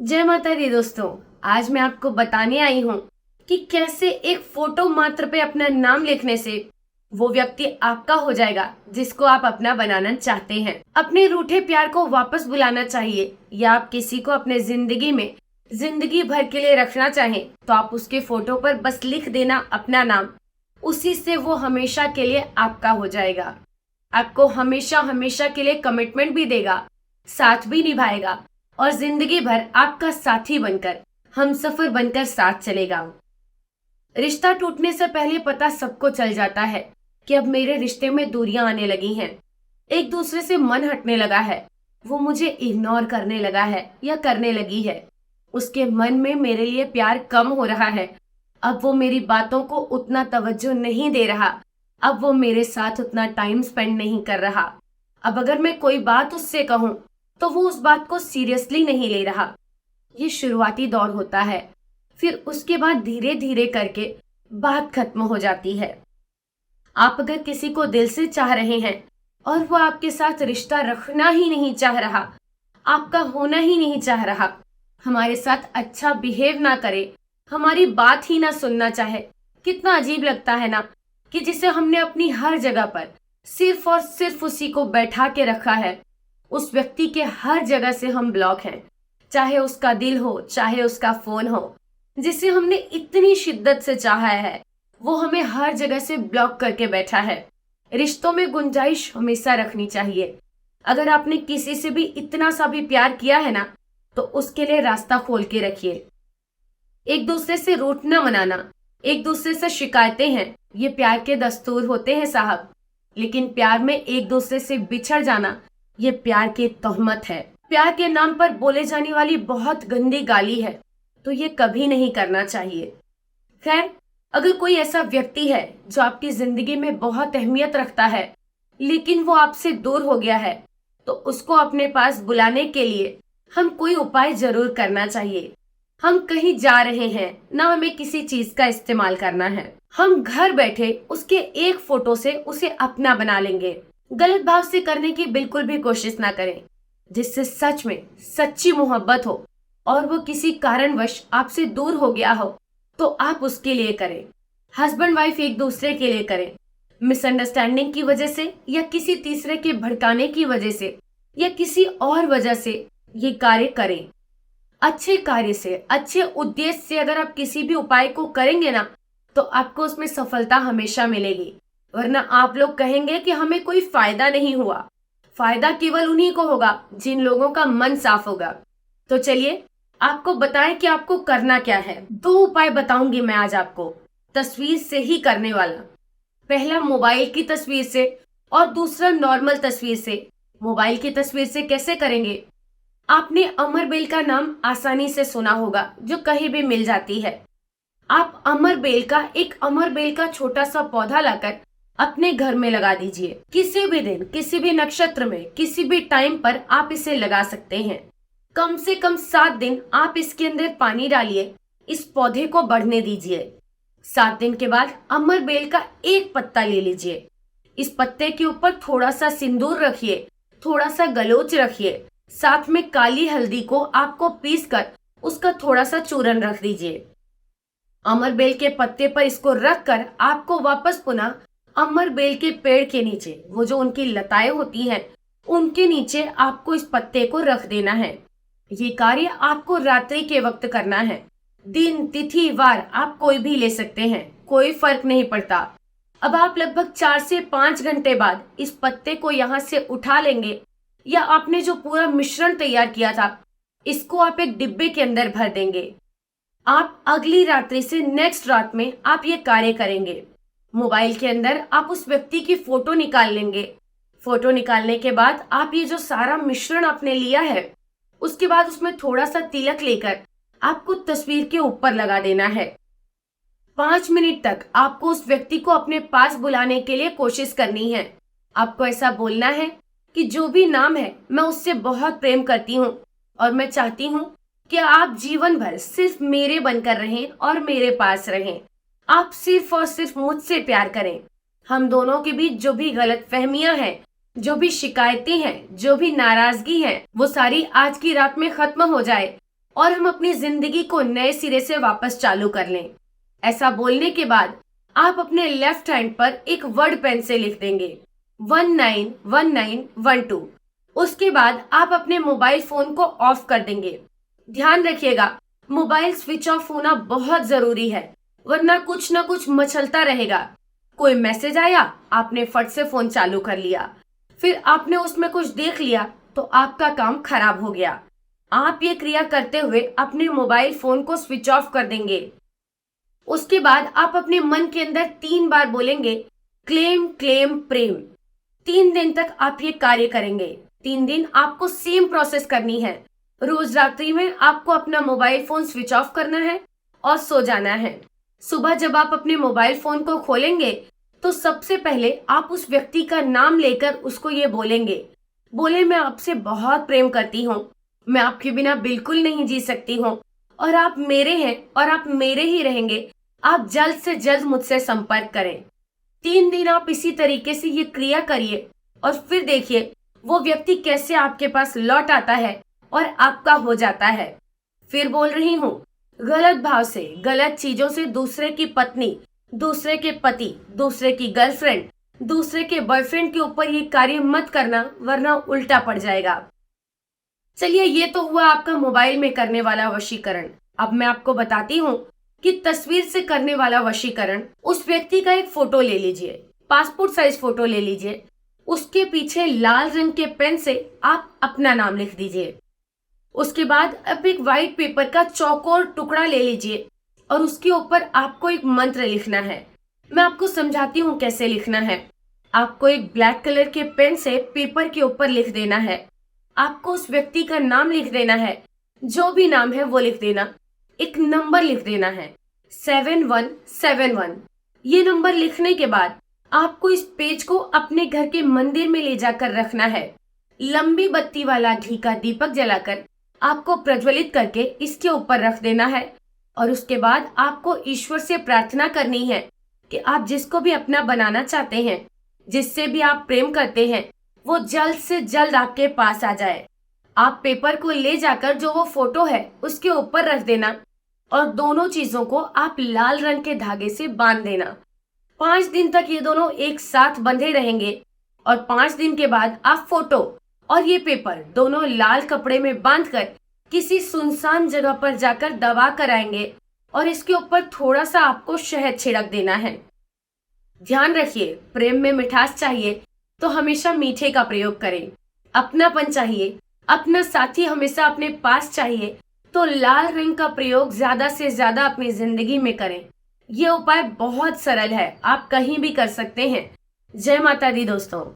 जय माता दी दोस्तों। आज मैं आपको बताने आई हूँ कि कैसे एक फोटो मात्र पे अपना नाम लिखने से वो व्यक्ति आपका हो जाएगा जिसको आप अपना बनाना चाहते हैं। अपने रूठे प्यार को वापस बुलाना चाहिए या आप किसी को अपने जिंदगी में जिंदगी भर के लिए रखना चाहें तो आप उसके फोटो पर बस लिख देना अपना नाम। उसी से वो हमेशा के लिए आपका हो जाएगा। आपको हमेशा हमेशा के लिए कमिटमेंट भी देगा, साथ भी निभाएगा और जिंदगी भर आपका साथी बनकर, हमसफर बनकर साथ चलेगा। रिश्ता टूटने से पहले पता सबको चल जाता है कि अब मेरे रिश्ते में दूरियां आने लगी हैं, एक दूसरे से मन हटने लगा है, वो मुझे इग्नोर करने लगा है या करने लगी है, उसके मन में मेरे लिए प्यार कम हो रहा है, अब वो मेरी बातों को उतना तवज्जो नहीं दे रहा, अब वो मेरे साथ उतना टाइम स्पेंड नहीं कर रहा, अब अगर मैं कोई बात उससे कहूं तो वो उस बात को सीरियसली नहीं ले रहा। ये शुरुआती दौर होता है, फिर उसके बाद धीरे धीरे करके बात खत्म हो जाती है। आप अगर किसी को दिल से चाह रहे हैं और वो आपके साथ रिश्ता रखना ही नहीं चाह रहा, आपका होना ही नहीं चाह रहा, हमारे साथ अच्छा बिहेव ना करे, हमारी बात ही ना सुनना चाहे, कितना अजीब लगता है ना कि जिसे हमने अपनी हर जगह पर सिर्फ और सिर्फ उसी को बैठा के रखा है, उस व्यक्ति के हर जगह से हम ब्लॉक हैं। चाहे उसका दिल हो, चाहे उसका फोन हो, जिसे हमने इतनी शिद्दत से चाहा है वो हमें हर जगह से ब्लॉक करके बैठा है। रिश्तों में गुंजाइश हमेशा रखनी चाहिए। अगर आपने किसी से भी इतना सा भी प्यार किया है ना तो उसके लिए रास्ता खोल के रखिए। एक दूसरे से रूठना मनाना, एक दूसरे से शिकायतें हैं, ये प्यार के दस्तूर होते हैं साहब। लेकिन प्यार में एक दूसरे से बिछड़ जाना ये प्यार की तोहमत है। प्यार के नाम पर बोले जाने वाली बहुत गंदी गाली है, तो ये कभी नहीं करना चाहिए। खैर, अगर कोई ऐसा व्यक्ति है जो आपकी जिंदगी में बहुत अहमियत रखता है लेकिन वो आपसे दूर हो गया है तो उसको अपने पास बुलाने के लिए हम कोई उपाय जरूर करना चाहिए। हम कहीं जा रहे हैं ना, हमें किसी चीज का इस्तेमाल करना है, हम घर बैठे उसके एक फोटो से उसे अपना बना लेंगे। गलत भाव से करने की बिल्कुल भी कोशिश ना करें। जिससे सच में सच्ची मोहब्बत हो और वो किसी कारणवश आपसे दूर हो गया हो तो आप उसके लिए करें। हस्बैंड वाइफ एक दूसरे के लिए करें। मिसअंडरस्टैंडिंग की वजह से या किसी तीसरे के भड़काने की वजह से या किसी और वजह से ये कार्य करें। अच्छे कार्य से, अच्छे उद्देश्य से अगर आप किसी भी उपाय को करेंगे ना तो आपको उसमें सफलता हमेशा मिलेगी। वरना आप लोग कहेंगे कि हमें कोई फायदा नहीं हुआ। फायदा केवल उन्हीं को होगा जिन लोगों का मन साफ होगा। तो चलिए आपको बताएं कि आपको करना क्या है। 2 उपाय बताऊंगी मैं आज आपको, तस्वीर से ही करने वाला। पहला मोबाइल की तस्वीर से और दूसरा नॉर्मल तस्वीर से। मोबाइल की तस्वीर से कैसे करेंगे? आपने अमर बेल का नाम आसानी से सुना होगा जो कहीं भी मिल जाती है। आप अमर बेल का छोटा सा पौधा लाकर अपने घर में लगा दीजिए। किसी भी दिन, किसी भी नक्षत्र में, किसी भी टाइम पर आप इसे लगा सकते हैं। कम से कम 7 दिन आप इसके अंदर पानी डालिए, इस पौधे को बढ़ने दीजिए। 7 दिन के बाद अमर बेल का एक पत्ता ले लीजिए। इस पत्ते के ऊपर थोड़ा सा सिंदूर रखिए, थोड़ा सा गलोच रखिए, साथ में काली हल्दी को आपको पीस कर उसका थोड़ा सा चूरन रख दीजिए। अमर बेल के पत्ते पर इसको रख कर आपको वापस पुनः अमर बेल के पेड़ के नीचे, वो जो उनकी लताएं होती हैं, उनके नीचे आपको इस पत्ते को रख देना है। ये कार्य आपको रात्रि के वक्त करना है। दिन, तिथि, वार आप कोई भी ले सकते हैं, कोई फर्क नहीं पड़ता। अब आप लगभग 4 से 5 घंटे बाद इस पत्ते को यहाँ से उठा लेंगे या आपने जो पूरा मिश्रण तैयार किया था इसको आप एक डिब्बे के अंदर भर देंगे। आप अगली रात्रि से नेक्स्ट रात में आप ये कार्य करेंगे। मोबाइल के अंदर आप उस व्यक्ति की फोटो निकाल लेंगे। फोटो निकालने के बाद आप ये जो सारा मिश्रण आपने लिया है उसके बाद उसमें थोड़ा सा तिलक लेकर आपको तस्वीर के ऊपर लगा देना है। 5 मिनट तक आपको उस व्यक्ति को अपने पास बुलाने के लिए कोशिश करनी है। आपको ऐसा बोलना है कि जो भी नाम है मैं उससे बहुत प्रेम करती हूँ और मैं चाहती हूँ कि आप जीवन भर सिर्फ मेरे बनकर रहें और मेरे पास रहें। आप सिर्फ और सिर्फ मुझसे प्यार करें। हम दोनों के बीच जो भी गलतफहमियां हैं, जो भी शिकायतें हैं, जो भी नाराजगी है, वो सारी आज की रात में खत्म हो जाए और हम अपनी जिंदगी को नए सिरे से वापस चालू कर लें। ऐसा बोलने के बाद आप अपने लेफ्ट हैंड पर एक वर्ड पेन से लिख देंगे 191912। उसके बाद आप अपने मोबाइल फोन को ऑफ कर देंगे। ध्यान रखिएगा, मोबाइल स्विच ऑफ होना बहुत जरूरी है, वरना कुछ ना कुछ मचलता रहेगा। कोई मैसेज आया, आपने फट से फोन चालू कर लिया, फिर आपने उसमें कुछ देख लिया तो आपका काम खराब हो गया। आप ये क्रिया करते हुए अपने मोबाइल फोन को स्विच ऑफ कर देंगे। उसके बाद आप अपने मन के अंदर 3 बार बोलेंगे क्लेम क्लेम प्रेम। 3 दिन तक आप ये कार्य करेंगे। 3 दिन आपको सेम प्रोसेस करनी है। रोज रात्रि में आपको अपना मोबाइल फोन स्विच ऑफ करना है और सो जाना है। सुबह जब आप अपने मोबाइल फोन को खोलेंगे तो सबसे पहले आप उस व्यक्ति का नाम लेकर उसको ये बोलेंगे, बोले मैं आपसे बहुत प्रेम करती हूँ, मैं आपके बिना बिल्कुल नहीं जी सकती हूँ और आप मेरे हैं और आप मेरे ही रहेंगे। आप जल्द से जल्द मुझसे संपर्क करें। 3 दिन आप इसी तरीके से ये क्रिया करिए और फिर देखिए वो व्यक्ति कैसे आपके पास लौट आता है और आपका हो जाता है। फिर बोल रही हूँ, गलत भाव से, गलत चीजों से दूसरे की पत्नी, दूसरे के पति, दूसरे की गर्लफ्रेंड, दूसरे के बॉयफ्रेंड के ऊपर ये कार्य मत करना, वरना उल्टा पड़ जाएगा। चलिए, ये तो हुआ आपका मोबाइल में करने वाला वशीकरण। अब मैं आपको बताती हूँ कि तस्वीर से करने वाला वशीकरण। उस व्यक्ति का एक फोटो ले लीजिए, पासपोर्ट साइज फोटो ले लीजिए। उसके पीछे लाल रंग के पेन से आप अपना नाम लिख दीजिए। उसके बाद आप एक व्हाइट पेपर का चौकोर टुकड़ा ले लीजिए और उसके ऊपर आपको एक मंत्र लिखना है। मैं आपको समझाती हूँ कैसे लिखना है। आपको एक ब्लैक कलर के पेन से पेपर के ऊपर लिख देना है। आपको उस व्यक्ति का नाम लिख देना है, जो भी नाम है वो लिख देना। एक नंबर लिख देना है 7171। ये नंबर लिखने के बाद आपको इस पेज को अपने घर के मंदिर में ले जाकर रखना है। लंबी बत्ती वाला घी का दीपक जलाकर आपको प्रज्वलित करके इसके ऊपर रख देना है और उसके बाद आपको ईश्वर से प्रार्थना करनी है कि आप जिसको भी अपना बनाना चाहते हैं, जिससे भी आप प्रेम करते हैं, वो जल्द से जल्द आपके पास आ जाए। आप पेपर को ले जाकर जो वो फोटो है उसके ऊपर रख देना और दोनों चीजों को आप लाल रंग के धागे से बांध देना। 5 दिन तक ये दोनों एक साथ बंधे रहेंगे और 5 दिन के बाद आप फोटो और ये पेपर दोनों लाल कपड़े में बांधकर किसी सुनसान जगह पर जाकर दबा कर आएंगे और इसके ऊपर थोड़ा सा आपको शहद छिड़क देना है। ध्यान रखिए, प्रेम में मिठास चाहिए तो हमेशा मीठे का प्रयोग करें। अपनापन चाहिए, अपना साथी हमेशा अपने पास चाहिए तो लाल रंग का प्रयोग ज्यादा से ज्यादा अपनी जिंदगी में करें। ये उपाय बहुत सरल है, आप कहीं भी कर सकते हैं। जय माता दी दोस्तों।